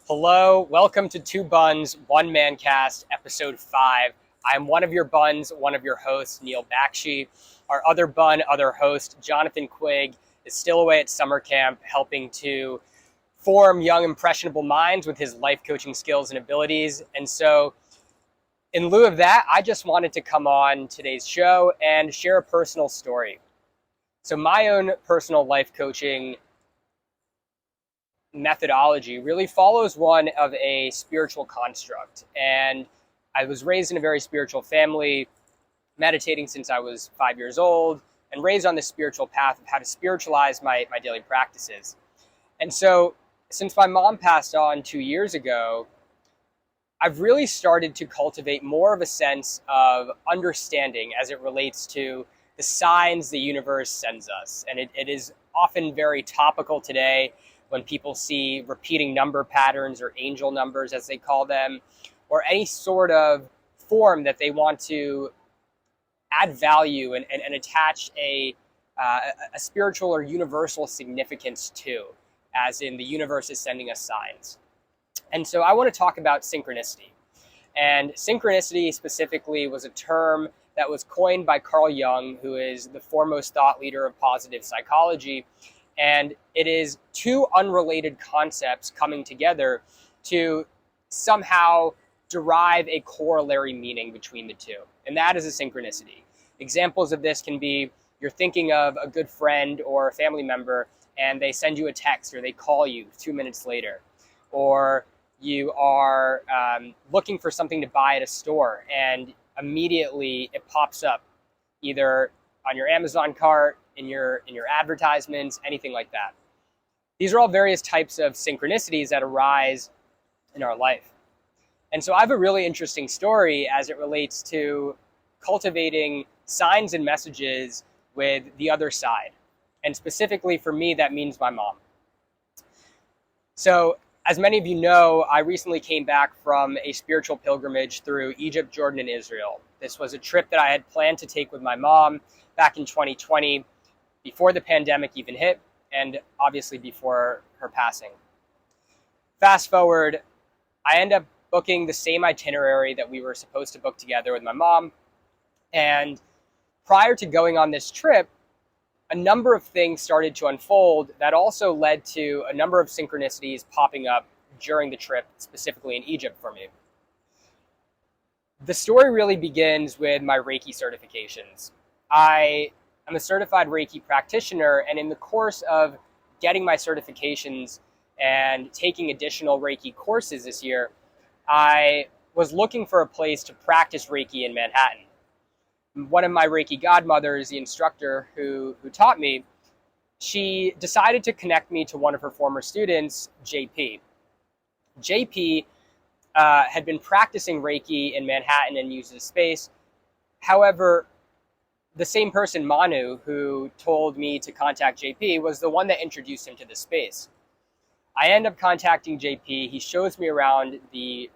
Hello, welcome to Two Buns, One Man Cast, Episode 5. I'm one of your buns, one of your hosts, Neil Bakshi. Our other bun, other host, Jonathan Quigg, is still away at summer camp helping to form young, impressionable minds with his life coaching skills and abilities. And so, in lieu of that, I just wanted to come on today's show and share a personal story. So, my own personal life coaching methodology really follows one of a spiritual construct. And I was raised in a very spiritual family, meditating since I was 5 years old, and raised on this spiritual path of how to spiritualize my daily practices. And so, since my mom passed on 2 years ago, I've really started to cultivate more of a sense of understanding as it relates to the signs the universe sends us. And it is often very topical today when people see repeating number patterns or angel numbers, as they call them, or any sort of form that they want to add value and attach a spiritual or universal significance to, as in the universe is sending us signs. And so I want to talk about synchronicity. And synchronicity specifically was a term that was coined by Carl Jung, who is the foremost thought leader of positive psychology. And it is two unrelated concepts coming together to somehow derive a corollary meaning between the two. And that is a synchronicity. Examples of this can be you're thinking of a good friend or a family member and they send you a text or they call you 2 minutes later. Or you are looking for something to buy at a store and immediately it pops up either on your Amazon cart, in your advertisements, anything like that. These are all various types of synchronicities that arise in our life. And so I have a really interesting story as it relates to cultivating signs and messages with the other side. And specifically for me, that means my mom. So as many of you know, I recently came back from a spiritual pilgrimage through Egypt, Jordan, and Israel. This was a trip that I had planned to take with my mom back in 2020, before the pandemic even hit, and obviously before her passing. Fast forward, I end up booking the same itinerary that we were supposed to book together with my mom. And prior to going on this trip, a number of things started to unfold that also led to a number of synchronicities popping up during the trip, specifically in Egypt for me. The story really begins with my Reiki certifications. I'm a certified Reiki practitioner, and in the course of getting my certifications and taking additional Reiki courses this year, I was looking for a place to practice Reiki in Manhattan. One of my Reiki godmothers, the instructor who taught me, she decided to connect me to one of her former students, JP. JP had been practicing Reiki in Manhattan and used the space. However, the same person, Manu, who told me to contact JP, was the one that introduced him to the space. I end up contacting JP. He shows me around the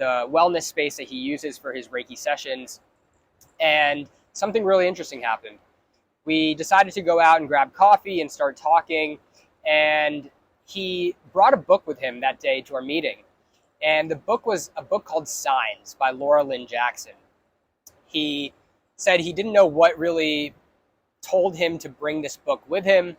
wellness space that he uses for his Reiki sessions, and something really interesting happened. We decided to go out and grab coffee and start talking, and he brought a book with him that day to our meeting. And the book was a book called Signs by Laura Lynn Jackson. He said he didn't know what really told him to bring this book with him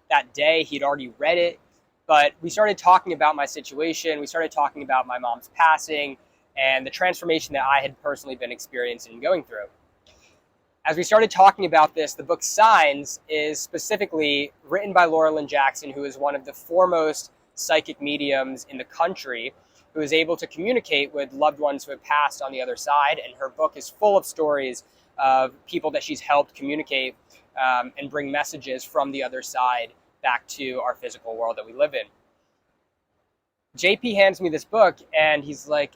that day. He'd already read it, but we started talking about my situation. We started talking about my mom's passing and the transformation that I had personally been experiencing and going through. As we started talking about this, the book Signs is specifically written by Laura Lynn Jackson, who is one of the foremost psychic mediums in the country, who is able to communicate with loved ones who have passed on the other side. And her book is full of stories of people that she's helped communicate and bring messages from the other side back to our physical world that we live in. JP hands me this book and he's like,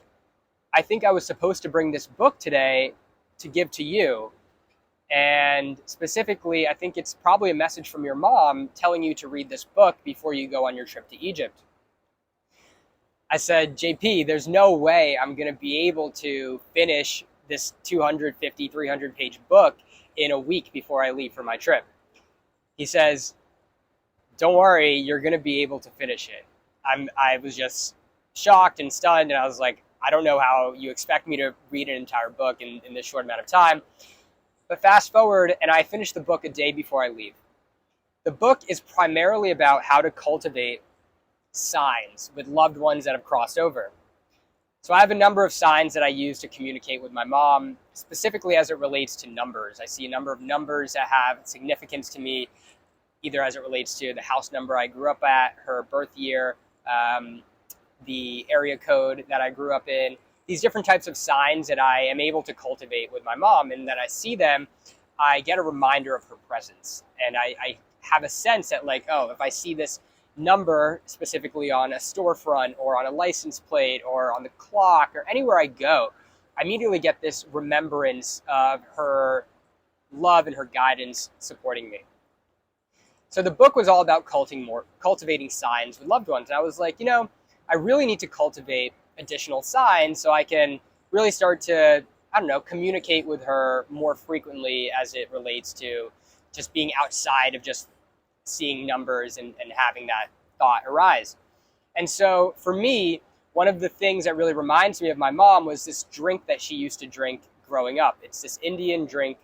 I think I was supposed to bring this book today to give to you. And specifically, I think it's probably a message from your mom telling you to read this book before you go on your trip to Egypt. I said, JP, there's no way I'm going to be able to finish this 250, 300 page book in a week before I leave for my trip. He says, don't worry, you're going to be able to finish it. I was just shocked and stunned, and I was like, I don't know how you expect me to read an entire book in this short amount of time. But fast forward, and I finished the book a day before I leave. The book is primarily about how to cultivate signs with loved ones that have crossed over. So I have a number of signs that I use to communicate with my mom, specifically as it relates to numbers. I see a number of numbers that have significance to me, either as it relates to the house number I grew up at, her birth year, the area code that I grew up in, these different types of signs that I am able to cultivate with my mom, and that I see them, I get a reminder of her presence. And I have a sense that, like, oh, if I see this number specifically on a storefront or on a license plate or on the clock or anywhere I go, I immediately get this remembrance of her love and her guidance supporting me. So the book was all about cultivating signs with loved ones. And I was like, I really need to cultivate additional signs so I can really start to, I don't know, communicate with her more frequently as it relates to just being outside of just seeing numbers and having that thought arise. And so for me, one of the things that really reminds me of my mom was this drink that she used to drink growing up. It's this Indian drink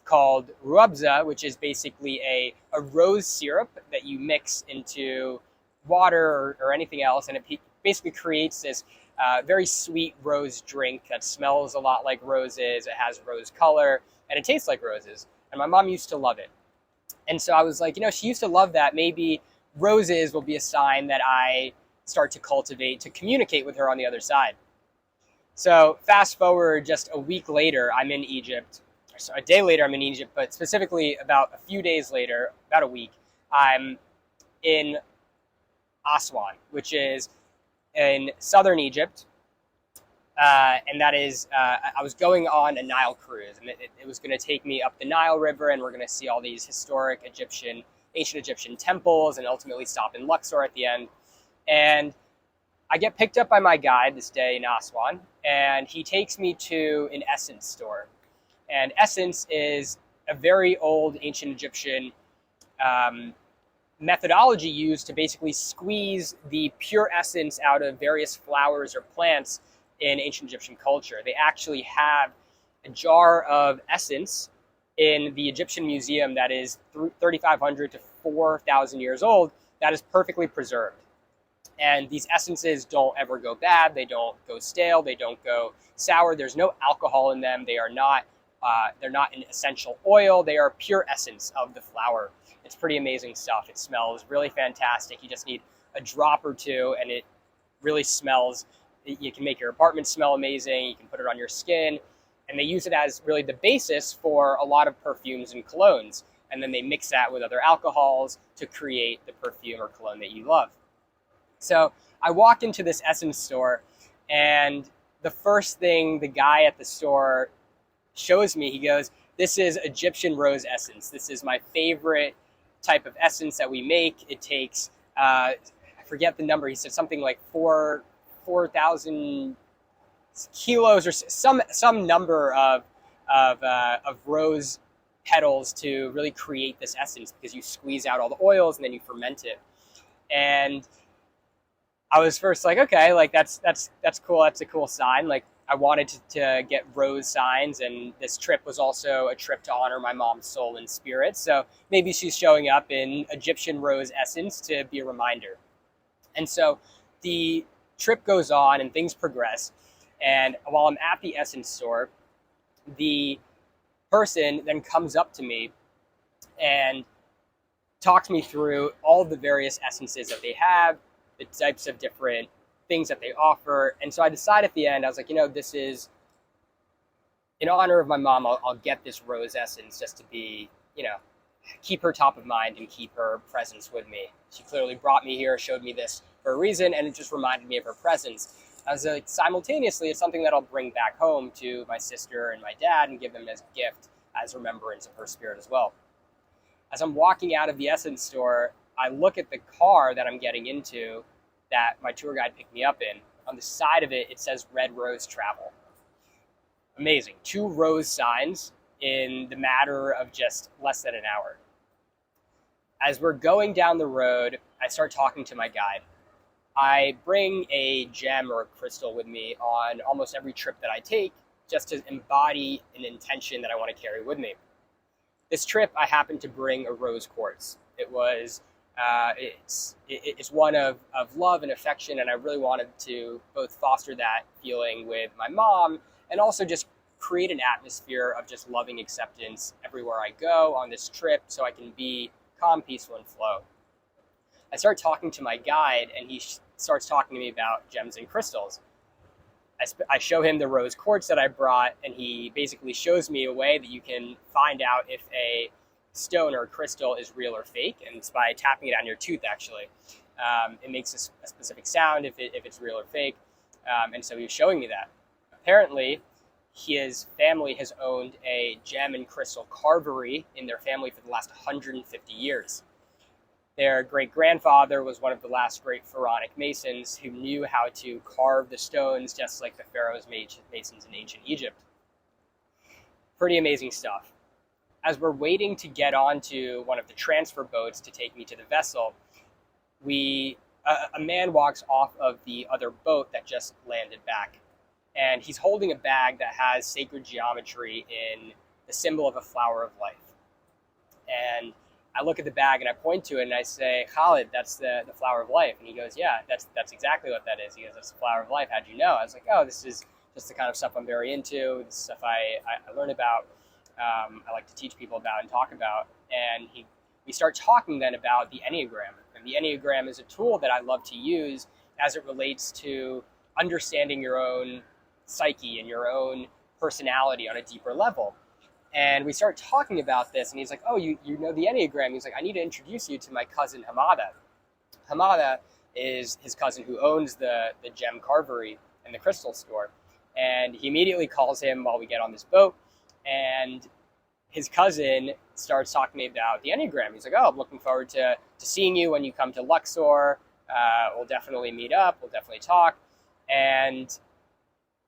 called ruabza, which is basically a rose syrup that you mix into water or anything else, and it basically creates this very sweet rose drink that smells a lot like roses. It has rose color, and it tastes like roses. And my mom used to love it. And so I was like, she used to love that. Maybe roses will be a sign that I start to cultivate to communicate with her on the other side. So fast forward just a week later, I'm in Egypt. So a day later, I'm in Egypt, but specifically about a few days later, about a week, I'm in Aswan, which is in southern Egypt. And that is, I was going on a Nile cruise, and it was going to take me up the Nile River, and we're going to see all these historic ancient Egyptian temples, and ultimately stop in Luxor at the end. And I get picked up by my guide this day in Aswan, and he takes me to an essence store. And essence is a very old ancient Egyptian methodology used to basically squeeze the pure essence out of various flowers or plants in ancient Egyptian culture. They actually have a jar of essence in the Egyptian museum that is 3,500 to 4,000 years old that is perfectly preserved. And these essences don't ever go bad. They don't go stale. They don't go sour. There's no alcohol in them. They're not an essential oil. They are pure essence of the flower. It's pretty amazing stuff. It smells really fantastic. You just need a drop or two, and it really smells. You can make your apartment smell amazing. You can put it on your skin. And they use it as really the basis for a lot of perfumes and colognes. And then they mix that with other alcohols to create the perfume or cologne that you love. So I walk into this essence store, and the first thing the guy at the store shows me, he goes, "This is Egyptian rose essence. This is my favorite type of essence that we make. It takes, I forget the number, he said something like 4,000 kilos or some number of rose petals to really create this essence, because you squeeze out all the oils and then you ferment it." And I was first like, okay, like that's cool. That's a cool sign. Like, I wanted to get rose signs, and this trip was also a trip to honor my mom's soul and spirit. So maybe she's showing up in Egyptian rose essence to be a reminder. And so the trip goes on and things progress. And while I'm at the essence store, the person then comes up to me and talks me through all the various essences that they have, the types of different things that they offer. And so I decided at the end, I was like, this is in honor of my mom. I'll get this rose essence just to be, keep her top of mind and keep her presence with me. She clearly brought me here, showed me this for a reason, and it just reminded me of her presence. I was like, simultaneously, it's something that I'll bring back home to my sister and my dad and give them as a gift, as remembrance of her spirit as well. As I'm walking out of the essence store, I look at the car that I'm getting into that my tour guide picked me up in. On the side of it, it says Red Rose Travel. Amazing. 2 rose signs in the matter of just less than an hour. As we're going down the road, I start talking to my guide. I bring a gem or a crystal with me on almost every trip that I take, just to embody an intention that I want to carry with me. This trip, I happened to bring a rose quartz. It's one of love and affection, and I really wanted to both foster that feeling with my mom and also just create an atmosphere of just loving acceptance everywhere I go on this trip so I can be calm, peaceful, and flow. I start talking to my guide, and he starts talking to me about gems and crystals. I show him the rose quartz that I brought, and he basically shows me a way that you can find out if a stone or a crystal is real or fake, and it's by tapping it on your tooth, actually. It makes a specific sound if it's real or fake, and so he was showing me that. Apparently, his family has owned a gem and crystal carvery in their family for the last 150 years. Their great-grandfather was one of the last great pharaonic masons who knew how to carve the stones just like the pharaohs masons in ancient Egypt. Pretty amazing stuff. As we're waiting to get onto one of the transfer boats to take me to the vessel, a man walks off of the other boat that just landed back. And he's holding a bag that has sacred geometry in the symbol of a flower of life. And I look at the bag and I point to it and I say, Khalid, that's the flower of life. And he goes, yeah, that's exactly what that is. He goes, that's the flower of life. How'd you know? I was like, oh, this is just the kind of stuff I'm very into. This stuff I learn about. I like to teach people about and talk about. And we start talking then about the Enneagram. And the Enneagram is a tool that I love to use as it relates to understanding your own psyche and your own personality on a deeper level. And we start talking about this, and he's like, oh, you know the Enneagram. He's like, I need to introduce you to my cousin Hamada. Hamada is his cousin who owns the gem carvery and the crystal store. And he immediately calls him while we get on this boat, and his cousin starts talking to me about the Enneagram. He's like, oh, I'm looking forward to seeing you when you come to Luxor. We'll definitely meet up. We'll definitely talk. And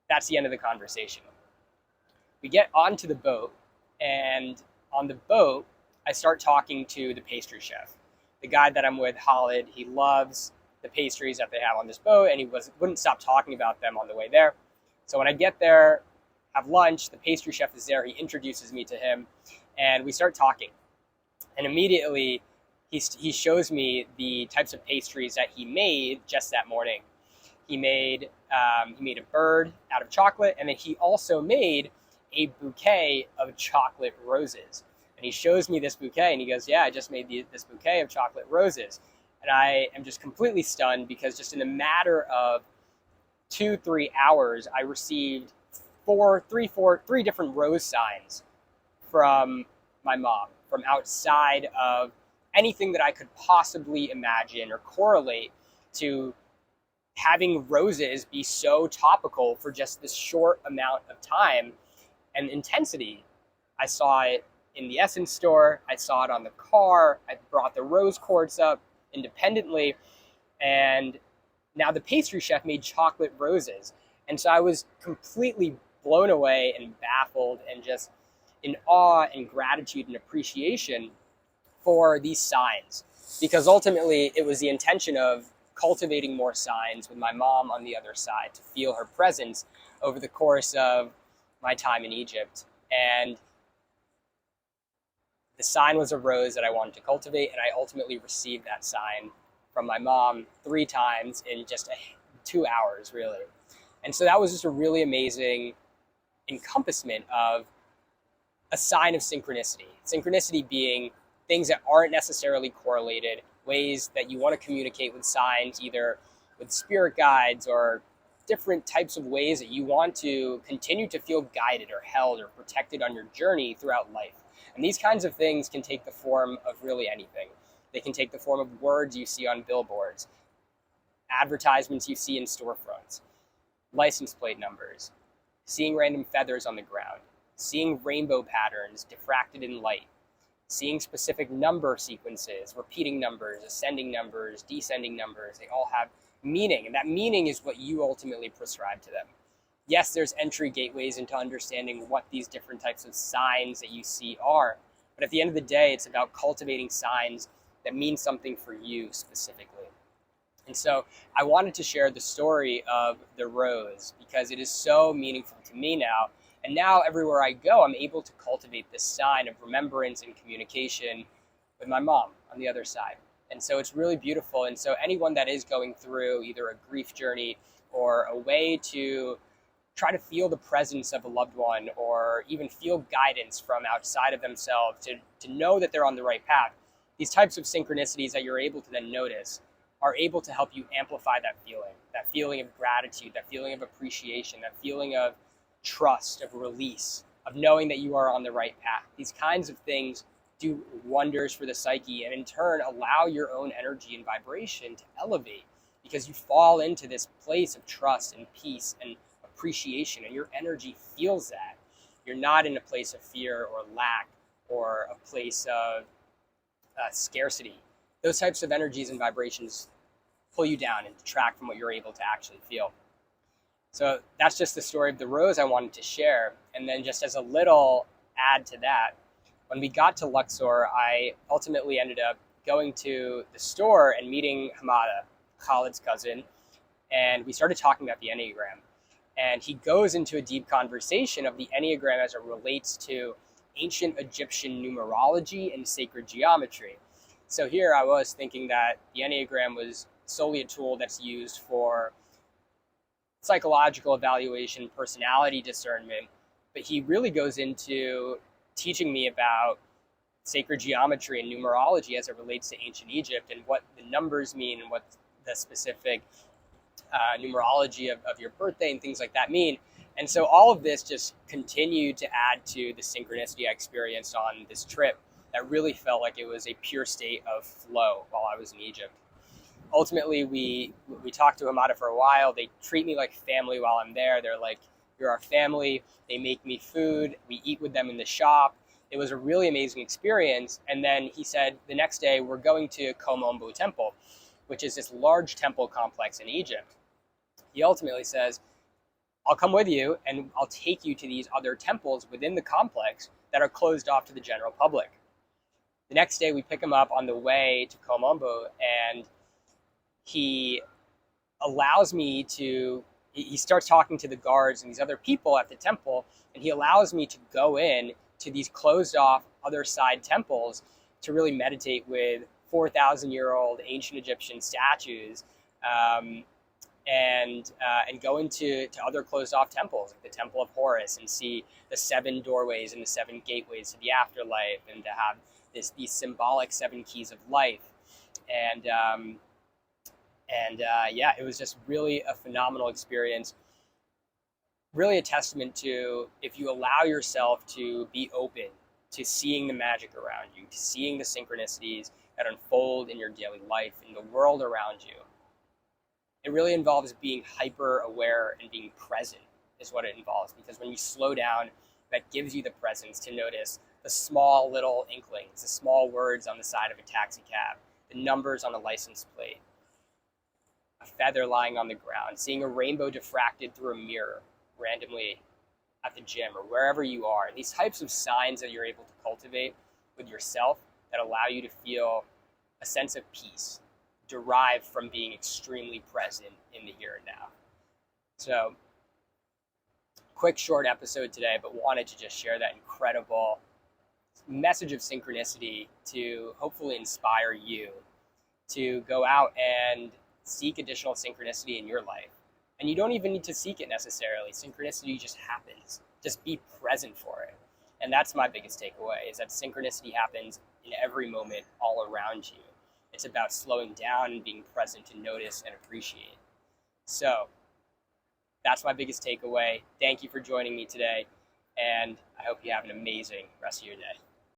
that's the end of the conversation. We get onto the boat, and on the boat, I start talking to the pastry chef. The guy that I'm with, Khalid, he loves the pastries that they have on this boat, and he wouldn't stop talking about them on the way there. So when I get there, have lunch, the pastry chef is there. He introduces me to him, and we start talking. And immediately, he shows me the types of pastries that he made just that morning. He made a bird out of chocolate, and then he also made a bouquet of chocolate roses. And he shows me this bouquet, and he goes, yeah, I just made this bouquet of chocolate roses. And I am just completely stunned because just in a matter of 2-3 hours, I received three different rose signs from my mom, from outside of anything that I could possibly imagine or correlate to having roses be so topical for just this short amount of time and intensity. I saw it in the Essence store. I saw it on the car. I brought the rose quartz up independently. And now the pastry chef made chocolate roses. And so I was completely blown away and baffled and just in awe and gratitude and appreciation for these signs. Because ultimately it was the intention of cultivating more signs with my mom on the other side to feel her presence over the course of my time in Egypt. And the sign was a rose that I wanted to cultivate, and I ultimately received that sign from my mom 3 times in just 2 hours, really. And so that was just a really amazing encompassment of a sign of synchronicity. Synchronicity being things that aren't necessarily correlated, ways that you want to communicate with signs, either with spirit guides or different types of ways that you want to continue to feel guided or held or protected on your journey throughout life. And these kinds of things can take the form of really anything. They can take the form of words you see on billboards, advertisements you see in storefronts, license plate numbers, seeing random feathers on the ground, seeing rainbow patterns diffracted in light, seeing specific number sequences, repeating numbers, ascending numbers, descending numbers. They all have meaning, and that meaning is what you ultimately prescribe to them. Yes, there's entry gateways into understanding what these different types of signs that you see are, but at the end of the day, it's about cultivating signs that mean something for you specifically. And so I wanted to share the story of the rose because it is so meaningful to me now. And now everywhere I go, I'm able to cultivate this sign of remembrance and communication with my mom on the other side. And so it's really beautiful. And so anyone that is going through either a grief journey or a way to try to feel the presence of a loved one or even feel guidance from outside of themselves to know that they're on the right path, these types of synchronicities that you're able to then notice are able to help you amplify that feeling of gratitude, that feeling of appreciation, that feeling of trust, of release, of knowing that you are on the right path. These kinds of things do wonders for the psyche and in turn allow your own energy and vibration to elevate because you fall into this place of trust and peace and appreciation, and your energy feels that. You're not in a place of fear or lack or a place of scarcity. Those types of energies and vibrations pull you down and detract from what you're able to actually feel. So that's just the story of the rose I wanted to share. And then just as a little add to that, when we got to Luxor, I ultimately ended up going to the store and meeting Hamada, Khalid's cousin, and we started talking about the Enneagram. And he goes into a deep conversation of the Enneagram as it relates to ancient Egyptian numerology and sacred geometry. So here I was thinking that the Enneagram was solely a tool that's used for psychological evaluation, personality discernment, but he really goes into teaching me about sacred geometry and numerology as it relates to ancient Egypt and what the numbers mean and what the specific numerology of your birthday and things like that mean. And so all of this just continued to add to the synchronicity I experienced on this trip that really felt like it was a pure state of flow while I was in Egypt. Ultimately, we talked to Hamada for a while. They treat me like family while I'm there. They're like, you're our family. They make me food. We eat with them in the shop. It was a really amazing experience. And then he said the next day, we're going to Komombo Temple, which is this large temple complex in Egypt. He ultimately says, I'll come with you and I'll take you to these other temples within the complex that are closed off to the general public. The next day, we pick him up on the way to Komombo, and he allows me to, he starts talking to the guards and these other people at the temple, and he allows me to go in to these closed off other side temples to really meditate with 4,000-year-old ancient Egyptian statues, and go into other closed off temples, like the Temple of Horus, and see the 7 doorways and the 7 gateways to the afterlife, and to have these symbolic 7 keys of life. Yeah, it was just really a phenomenal experience. Really a testament to, if you allow yourself to be open to seeing the magic around you, to seeing the synchronicities that unfold in your daily life, in the world around you. It really involves being hyper aware and being present is what it involves, because when you slow down, that gives you the presence to notice the small little inklings, the small words on the side of a taxi cab, the numbers on a license plate, a feather lying on the ground, seeing a rainbow diffracted through a mirror randomly at the gym or wherever you are. These types of signs that you're able to cultivate with yourself that allow you to feel a sense of peace derived from being extremely present in the here and now. So, quick short episode today, but wanted to just share that incredible message of synchronicity to hopefully inspire you to go out and seek additional synchronicity in your life. And you don't even need to seek it necessarily. Synchronicity just happens. Just be present for it. And that's my biggest takeaway, is that synchronicity happens in every moment all around you. It's about slowing down and being present to notice and appreciate. So that's my biggest takeaway. Thank you for joining me today, and I hope you have an amazing rest of your day.